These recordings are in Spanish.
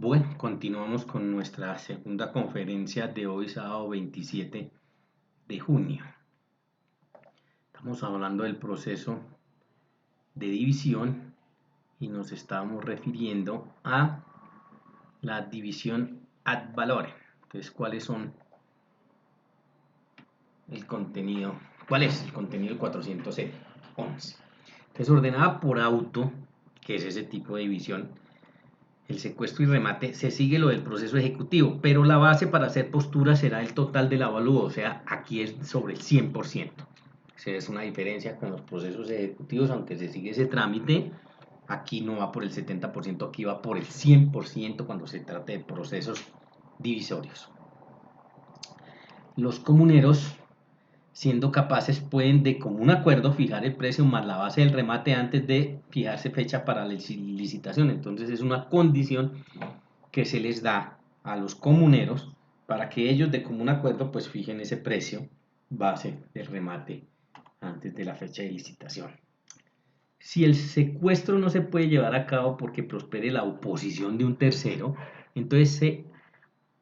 Bueno, continuamos con nuestra segunda conferencia de hoy, sábado 27 de junio. Estamos hablando del proceso de división y nos estamos refiriendo a la división ad valorem. Entonces, ¿cuáles son el contenido? ¿Cuál es el contenido del 411? Entonces, ordenada por auto, que es ese tipo de división, el secuestro y remate, se sigue lo del proceso ejecutivo, pero la base para hacer postura será el total del avalúo, o sea, aquí es sobre el 100%. Esa es una diferencia con los procesos ejecutivos, aunque se sigue ese trámite, aquí no va por el 70%, aquí va por el 100% cuando se trata de procesos divisorios. Los comuneros, siendo capaces, pueden de común acuerdo fijar el precio más la base del remate antes de fijarse fecha para la licitación. Entonces es una condición que se les da a los comuneros para que ellos de común acuerdo pues fijen ese precio base del remate antes de la fecha de licitación. Si el secuestro no se puede llevar a cabo porque prospere la oposición de un tercero, entonces se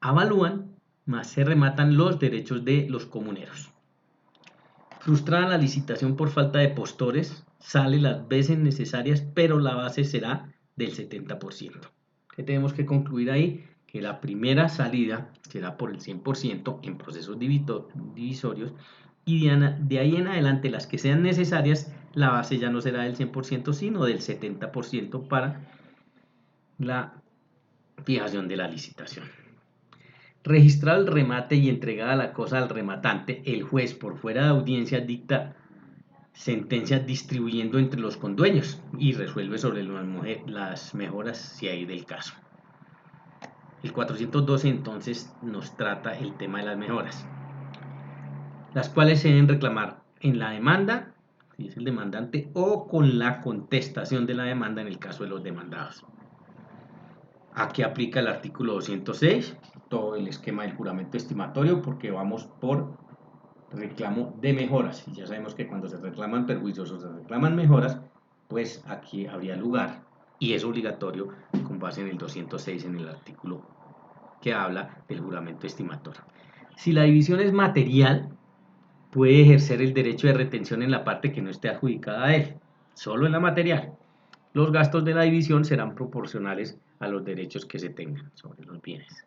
avalúan más se rematan los derechos de los comuneros. Frustrada la licitación por falta de postores, sale las veces necesarias, pero la base será del 70%. ¿Qué tenemos que concluir ahí? Que la primera salida será por el 100% en procesos divisorios y de ahí en adelante las que sean necesarias, la base ya no será del 100% sino del 70% para la fijación de la licitación. Registrado el remate y entregada la cosa al rematante, el juez por fuera de audiencia dicta sentencia distribuyendo entre los condueños y resuelve sobre las mejoras si hay del caso. El 412 entonces nos trata el tema de las mejoras, las cuales se deben reclamar en la demanda, si es el demandante, o con la contestación de la demanda en el caso de los demandados. Aquí aplica el artículo 206, todo el esquema del juramento estimatorio, porque vamos por reclamo de mejoras. Y ya sabemos que cuando se reclaman perjuicios o se reclaman mejoras, pues aquí habría lugar y es obligatorio con base en el 206 en el artículo que habla del juramento estimatorio. Si la división es material, puede ejercer el derecho de retención en la parte que no esté adjudicada a él, solo en la material. Los gastos de la división serán proporcionales a los derechos que se tengan sobre los bienes.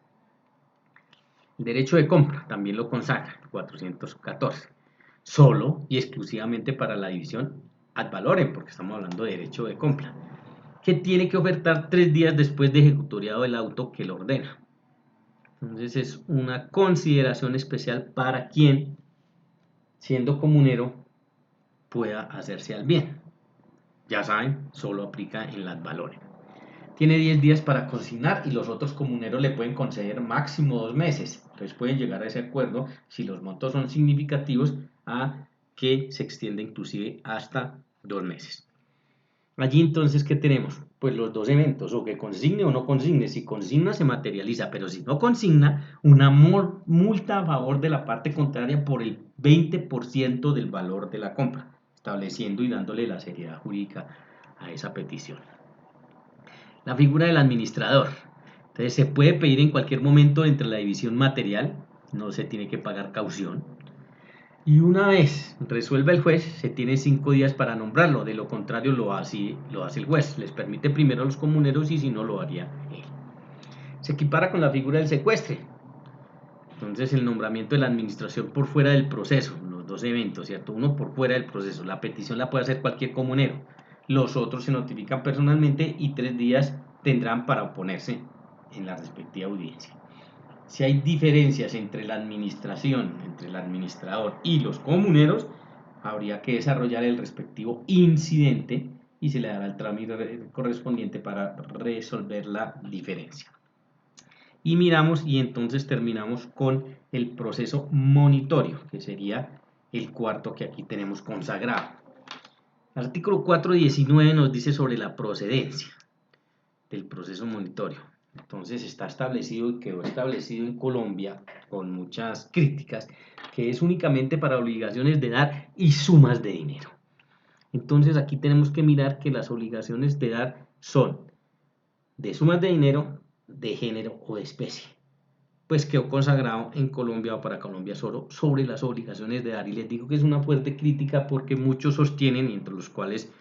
El derecho de compra también lo consagra el 414, solo y exclusivamente para la división ad valorem, porque estamos hablando de derecho de compra, que tiene que ofertar 3 días después de ejecutoriado el auto que lo ordena. Entonces es una consideración especial para quien, siendo comunero, pueda hacerse al bien. Ya saben, solo aplica en las valores. Tiene 10 días para consignar y los otros comuneros le pueden conceder máximo 2 meses. Entonces pueden llegar a ese acuerdo si los montos son significativos a que se extienda inclusive hasta 2 meses. Allí entonces, ¿qué tenemos? Pues los dos eventos, o que consigne o no consigne. Si consigna se materializa, pero si no consigna, una multa a favor de la parte contraria por el 20% del valor de la compra, estableciendo y dándole la seriedad jurídica a esa petición. La figura del administrador. Entonces se puede pedir en cualquier momento entre la división material, no se tiene que pagar caución. Y una vez resuelva el juez, se tiene 5 días para nombrarlo, de lo contrario lo hace el juez. Les permite primero a los comuneros y si no lo haría él. Se equipara con la figura del secuestre. Entonces el nombramiento de la administración por fuera del proceso, los dos eventos, ¿cierto? Uno por fuera del proceso, la petición la puede hacer cualquier comunero. Los otros se notifican personalmente y 3 días tendrán para oponerse en la respectiva audiencia. Si hay diferencias entre la administración, entre el administrador y los comuneros, habría que desarrollar el respectivo incidente y se le dará el trámite correspondiente para resolver la diferencia. Y miramos y entonces terminamos con el proceso monitorio, que sería el cuarto que aquí tenemos consagrado. El artículo 419 nos dice sobre la procedencia del proceso monitorio. Entonces está establecido y quedó establecido en Colombia con muchas críticas que es únicamente para obligaciones de dar y sumas de dinero. Entonces aquí tenemos que mirar que las obligaciones de dar son de sumas de dinero, de género o de especie. Pues quedó consagrado en Colombia o para Colombia solo sobre las obligaciones de dar. Y les digo que es una fuerte crítica porque muchos sostienen, y entre los cuales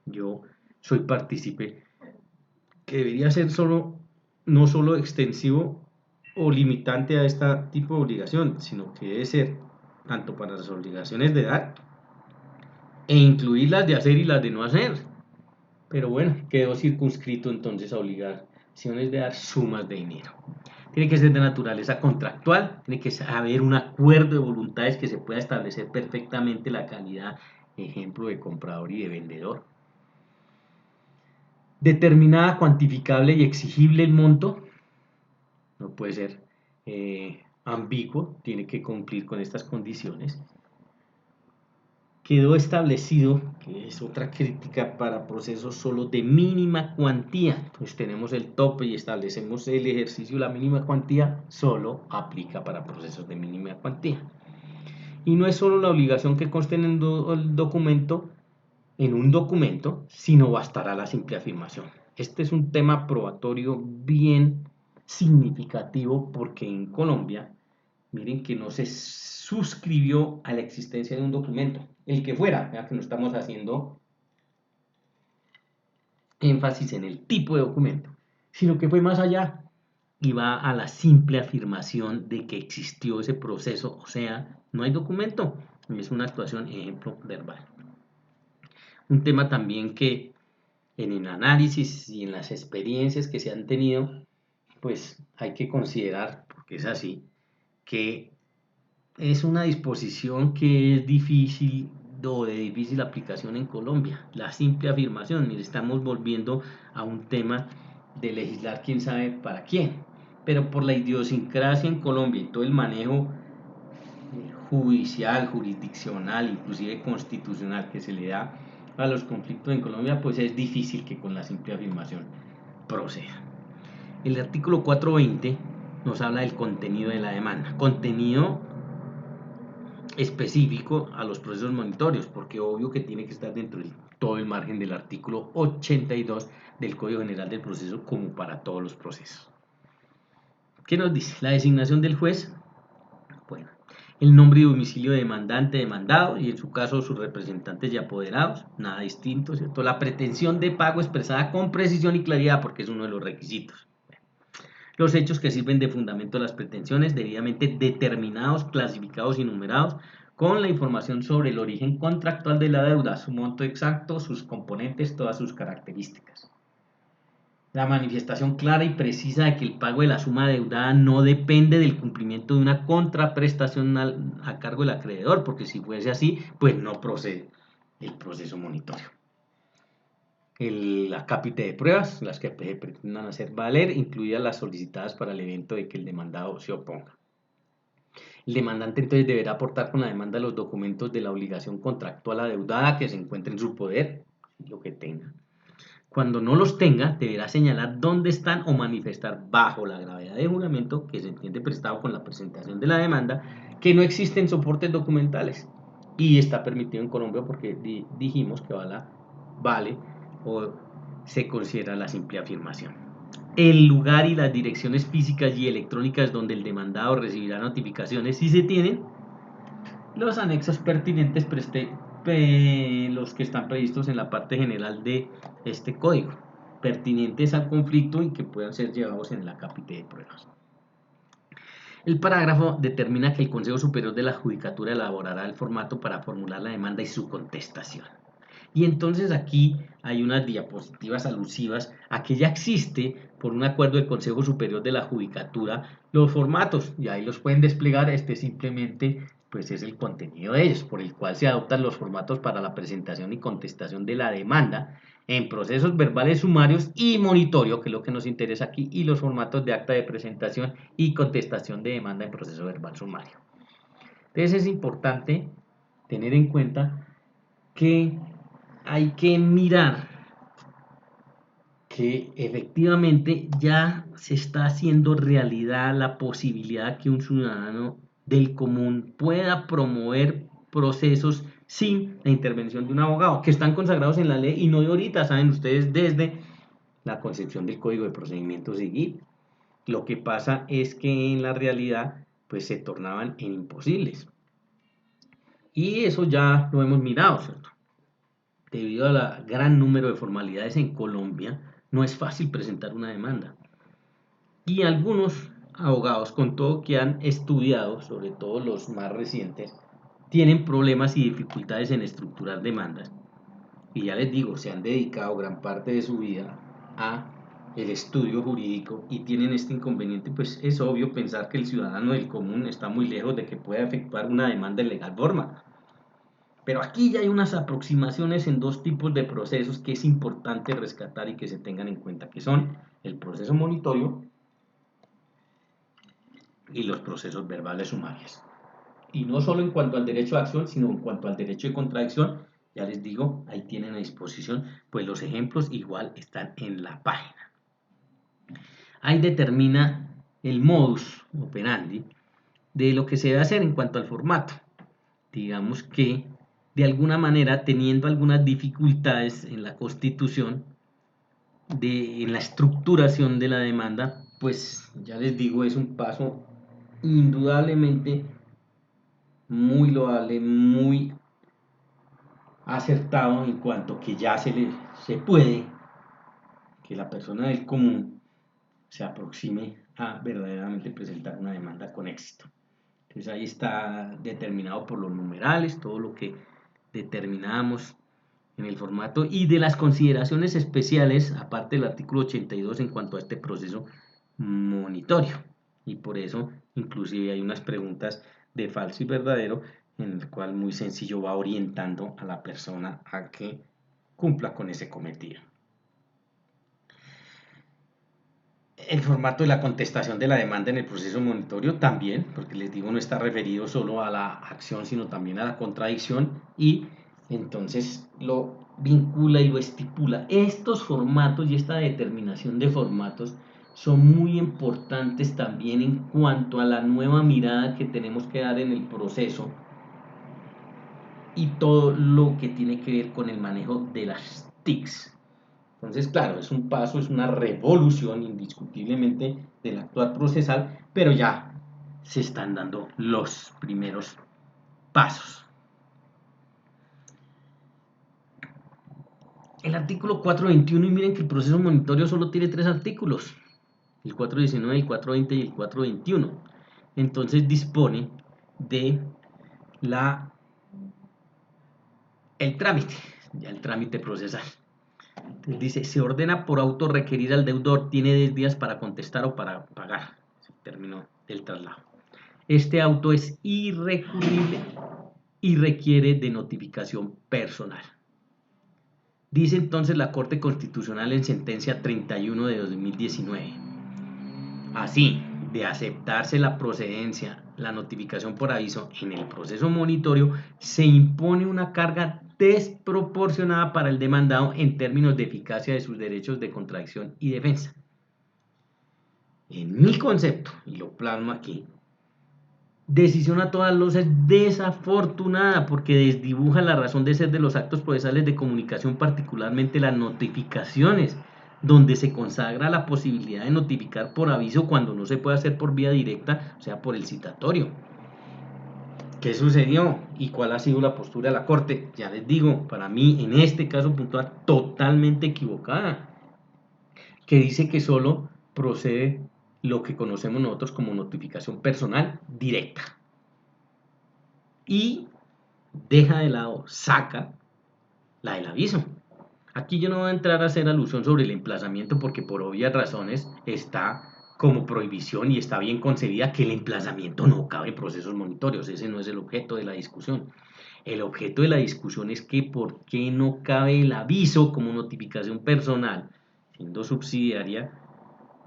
yo soy partícipe, que debería ser no solo extensivo o limitante a este tipo de obligación, sino que debe ser tanto para las obligaciones de dar e incluir las de hacer y las de no hacer. Pero bueno, quedó circunscrito entonces a obligaciones de dar sumas de dinero. Tiene que ser de naturaleza contractual, tiene que haber un acuerdo de voluntades que se pueda establecer perfectamente la calidad, ejemplo, de comprador y de vendedor. Determinada, cuantificable y exigible el monto, no puede ser ambiguo, tiene que cumplir con estas condiciones. Quedó establecido, que es otra crítica, para procesos solo de mínima cuantía. Pues tenemos el tope y establecemos el ejercicio, la mínima cuantía solo aplica para procesos de mínima cuantía. Y no es solo la obligación que conste en el documento, en un documento, sino bastará la simple afirmación. Este es un tema probatorio bien significativo porque en Colombia, miren que no se suscribió a la existencia de un documento, el que fuera, ya que no estamos haciendo énfasis en el tipo de documento, sino que fue más allá y va a la simple afirmación de que existió ese proceso, o sea, no hay documento, es una actuación, ejemplo, verbal. Un tema también que en el análisis y en las experiencias que se han tenido, pues hay que considerar, porque es así, que es una disposición que es difícil o de difícil aplicación en Colombia. La simple afirmación, mire, estamos volviendo a un tema de legislar quién sabe para quién, pero por la idiosincrasia en Colombia y todo el manejo judicial, jurisdiccional, inclusive constitucional que se le da a los conflictos en Colombia, pues es difícil que con la simple afirmación proceda. El artículo 420 nos habla del contenido de la demanda, contenido específico a los procesos monitorios, porque obvio que tiene que estar dentro de todo el margen del artículo 82 del Código General del Proceso como para todos los procesos. ¿Qué nos dice? La designación del juez, bueno, el nombre y domicilio de demandante, demandado y en su caso sus representantes y apoderados, nada distinto, ¿cierto? La pretensión de pago expresada con precisión y claridad porque es uno de los requisitos. Los hechos que sirven de fundamento de las pretensiones debidamente determinados, clasificados y numerados con la información sobre el origen contractual de la deuda, su monto exacto, sus componentes, todas sus características. La manifestación clara y precisa de que el pago de la suma deudada no depende del cumplimiento de una contraprestación a cargo del acreedor, porque si fuese así, pues no procede el proceso monitorio. La cápita de pruebas, las que se pretendan hacer valer, incluidas las solicitadas para el evento de que el demandado se oponga. El demandante entonces deberá aportar con la demanda los documentos de la obligación contractual adeudada que se encuentre en su poder, lo que tenga. Cuando no los tenga, deberá señalar dónde están o manifestar bajo la gravedad de juramento que se entiende prestado con la presentación de la demanda que no existen soportes documentales. Y está permitido en Colombia porque dijimos que vale o se considera la simple afirmación. El lugar y las direcciones físicas y electrónicas donde el demandado recibirá notificaciones, si se tienen, los anexos pertinentes los que están previstos en la parte general de este código, pertinentes al conflicto y que puedan ser llevados en la cápita de pruebas. El parágrafo determina que el Consejo Superior de la Judicatura elaborará el formato para formular la demanda y su contestación. Y entonces aquí hay unas diapositivas alusivas a que ya existe, por un acuerdo del Consejo Superior de la Judicatura, los formatos, y ahí los pueden desplegar, simplemente pues es el contenido de ellos, por el cual se adoptan los formatos para la presentación y contestación de la demanda en procesos verbales sumarios y monitorio, que es lo que nos interesa aquí, y los formatos de acta de presentación y contestación de demanda en proceso verbal sumario. Entonces es importante tener en cuenta que hay que mirar que efectivamente ya se está haciendo realidad la posibilidad que un ciudadano del común pueda promover procesos sin la intervención de un abogado, que están consagrados en la ley y no de ahorita, saben ustedes, desde la concepción del Código de Procedimiento Civil. Lo que pasa es que en la realidad pues se tornaban en imposibles. Y eso ya lo hemos mirado, ¿cierto? Debido al gran número de formalidades en Colombia, no es fácil presentar una demanda. Y algunos abogados, con todo que han estudiado, sobre todo los más recientes, tienen problemas y dificultades en estructurar demandas. Y ya les digo, se han dedicado gran parte de su vida a el estudio jurídico y tienen este inconveniente, pues es obvio pensar que el ciudadano del común está muy lejos de que pueda efectuar una demanda en legal forma. Pero aquí ya hay unas aproximaciones en dos tipos de procesos que es importante rescatar y que se tengan en cuenta, que son el proceso monitorio y los procesos verbales sumarios. Y no solo en cuanto al derecho de acción, sino en cuanto al derecho de contradicción. Ya les digo, ahí tienen a disposición, pues los ejemplos igual están en la página. Ahí determina el modus operandi de lo que se debe hacer en cuanto al formato. Digamos que de alguna manera, teniendo algunas dificultades en la constitución, en la estructuración de la demanda, pues ya les digo, es un paso indudablemente muy loable, muy acertado en cuanto que ya se puede que la persona del común se aproxime a verdaderamente presentar una demanda con éxito. Entonces ahí está determinado por los numerales, todo lo que determinamos en el formato y de las consideraciones especiales, aparte del artículo 82 en cuanto a este proceso monitorio. Y por eso inclusive hay unas preguntas de falso y verdadero en el cual muy sencillo va orientando a la persona a que cumpla con ese cometido. El formato de la contestación de la demanda en el proceso monitorio también, porque les digo, no está referido solo a la acción, sino también a la contradicción y entonces lo vincula y lo estipula. Estos formatos y esta determinación de formatos son muy importantes también en cuanto a la nueva mirada que tenemos que dar en el proceso y todo lo que tiene que ver con el manejo de las TICs. Entonces, claro, es un paso, es una revolución indiscutiblemente del actuar procesal, pero ya se están dando los primeros pasos. El artículo 421, y miren que el proceso monitorio solo tiene 3 artículos, el 419, el 420 y el 421. Entonces dispone de el trámite, ya el trámite procesal. Entonces dice, se ordena por auto requerir al deudor, tiene 10 días para contestar o para pagar. Se terminó el traslado. Este auto es irrecurrible y requiere de notificación personal. Dice entonces la Corte Constitucional en sentencia 31 de 2019. Así, de aceptarse la procedencia, la notificación por aviso en el proceso monitorio, se impone una carga desproporcionada para el demandado en términos de eficacia de sus derechos de contradicción y defensa. En mi concepto, y lo plasmo aquí, decisión a todas luces desafortunada porque desdibuja la razón de ser de los actos procesales de comunicación, particularmente las notificaciones, donde se consagra la posibilidad de notificar por aviso cuando no se puede hacer por vía directa, o sea, por el citatorio. ¿Qué sucedió y cuál ha sido la postura de la Corte? Ya les digo, para mí en este caso puntual totalmente equivocada, que dice que solo procede lo que conocemos nosotros como notificación personal directa y deja de lado, saca la del aviso. Aquí yo no voy a entrar a hacer alusión sobre el emplazamiento porque por obvias razones está como prohibición y está bien concebida que el emplazamiento no cabe en procesos monitorios. Ese no es el objeto de la discusión. El objeto de la discusión es que por qué no cabe el aviso como notificación personal, siendo subsidiaria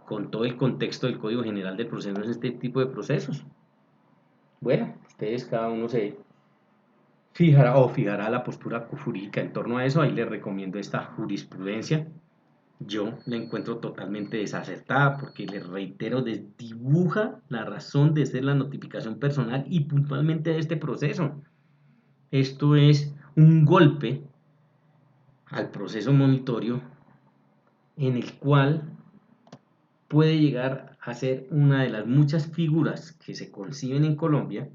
con todo el contexto del Código General del Proceso en este tipo de procesos. Bueno, ustedes cada uno se fijará la postura jurídica en torno a eso. Ahí les recomiendo esta jurisprudencia. Yo la encuentro totalmente desacertada porque les reitero, desdibuja la razón de ser la notificación personal y puntualmente de este proceso. Esto es un golpe al proceso monitorio en el cual puede llegar a ser una de las muchas figuras que se conciben en Colombia,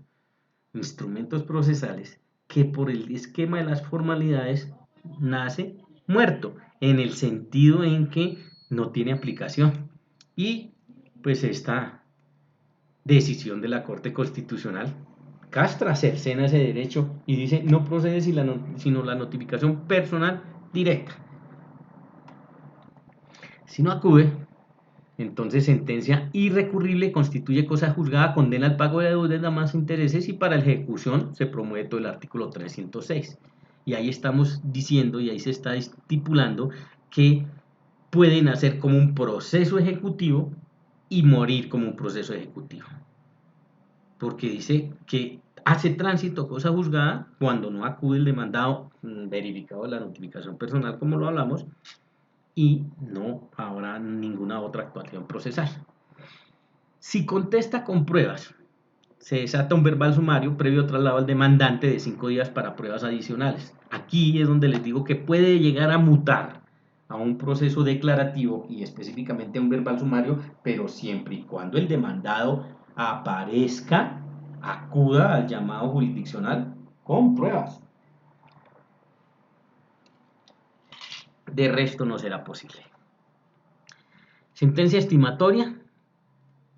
instrumentos procesales, que por el esquema de las formalidades nace muerto, en el sentido en que no tiene aplicación. Y pues esta decisión de la Corte Constitucional castra, cercena ese derecho y dice no procede sino la notificación personal directa. Si no acude, entonces sentencia irrecurrible, constituye cosa juzgada, condena al pago de deudas más intereses y para la ejecución se promueve todo el artículo 306. Y ahí estamos diciendo y ahí se está estipulando que pueden hacer como un proceso ejecutivo y morir como un proceso ejecutivo. Porque dice que hace tránsito cosa juzgada cuando no acude el demandado verificado de la notificación personal, como lo hablamos, y no habrá ninguna otra actuación procesal. Si contesta con pruebas, se desata un verbal sumario previo traslado al demandante de 5 días para pruebas adicionales. Aquí es donde les digo que puede llegar a mutar a un proceso declarativo y específicamente a un verbal sumario, pero siempre y cuando el demandado aparezca, acuda al llamado jurisdiccional con pruebas. De resto no será posible. Sentencia estimatoria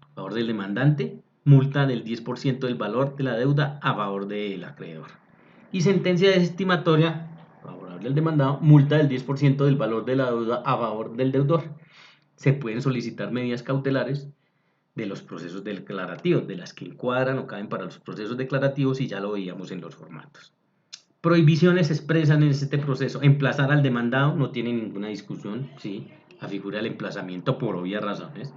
a favor del demandante, multa del 10% del valor de la deuda a favor del acreedor. Y sentencia desestimatoria favorable al demandado, multa del 10% del valor de la deuda a favor del deudor. Se pueden solicitar medidas cautelares de los procesos declarativos, de las que encuadran o caben para los procesos declarativos y ya lo veíamos en los formatos. Prohibiciones expresan en este proceso. Emplazar al demandado no tiene ninguna discusión, sí, la figura del emplazamiento por obvias razones.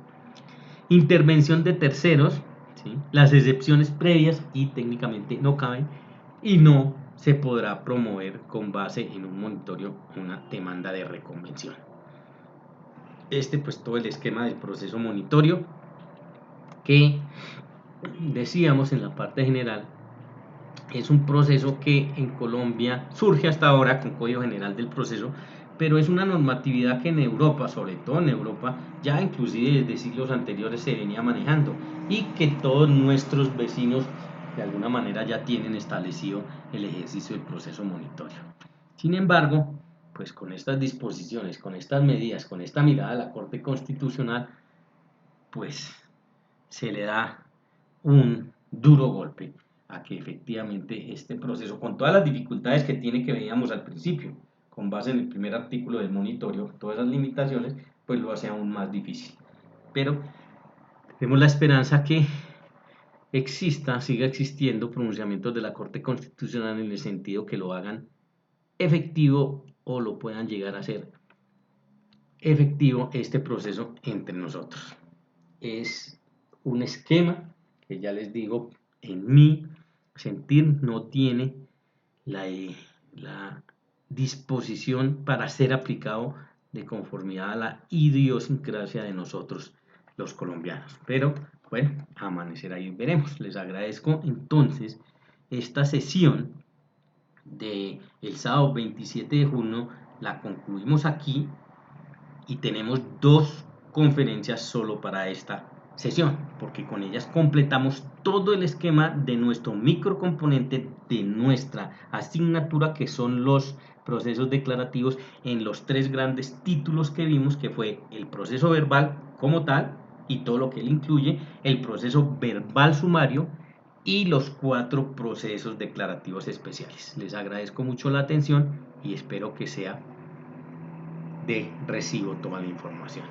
Intervención de terceros, ¿sí? Las excepciones previas y técnicamente no caben y no se podrá promover con base en un monitoreo una demanda de reconvención. Pues todo el esquema del proceso monitorio que decíamos en la parte general es un proceso que en Colombia surge hasta ahora con Código General del Proceso, pero es una normatividad que en Europa, sobre todo en Europa, ya inclusive desde siglos anteriores se venía manejando y que todos nuestros vecinos de alguna manera ya tienen establecido el ejercicio del proceso monitorio. Sin embargo, pues con estas disposiciones, con estas medidas, con esta mirada de la Corte Constitucional, pues se le da un duro golpe a que efectivamente este proceso, con todas las dificultades que tiene que veíamos al principio, con base en el primer artículo del monitorio, todas esas limitaciones, pues lo hace aún más difícil. Pero tenemos la esperanza que siga existiendo pronunciamientos de la Corte Constitucional en el sentido que lo hagan efectivo o lo puedan llegar a hacer efectivo este proceso entre nosotros. Es un esquema que ya les digo, en mi sentir no tiene la disposición para ser aplicado de conformidad a la idiosincrasia de nosotros los colombianos. Pero bueno, amanecerá y veremos. Les agradezco entonces esta sesión del sábado 27 de junio. La concluimos aquí y tenemos 2 conferencias solo para esta sesión, porque con ellas completamos todo el esquema de nuestro microcomponente de nuestra asignatura, que son los procesos declarativos en los 3 grandes títulos que vimos, que fue el proceso verbal como tal y todo lo que él incluye, el proceso verbal sumario y los 4 procesos declarativos especiales. Les agradezco mucho la atención y espero que sea de recibo toda la información.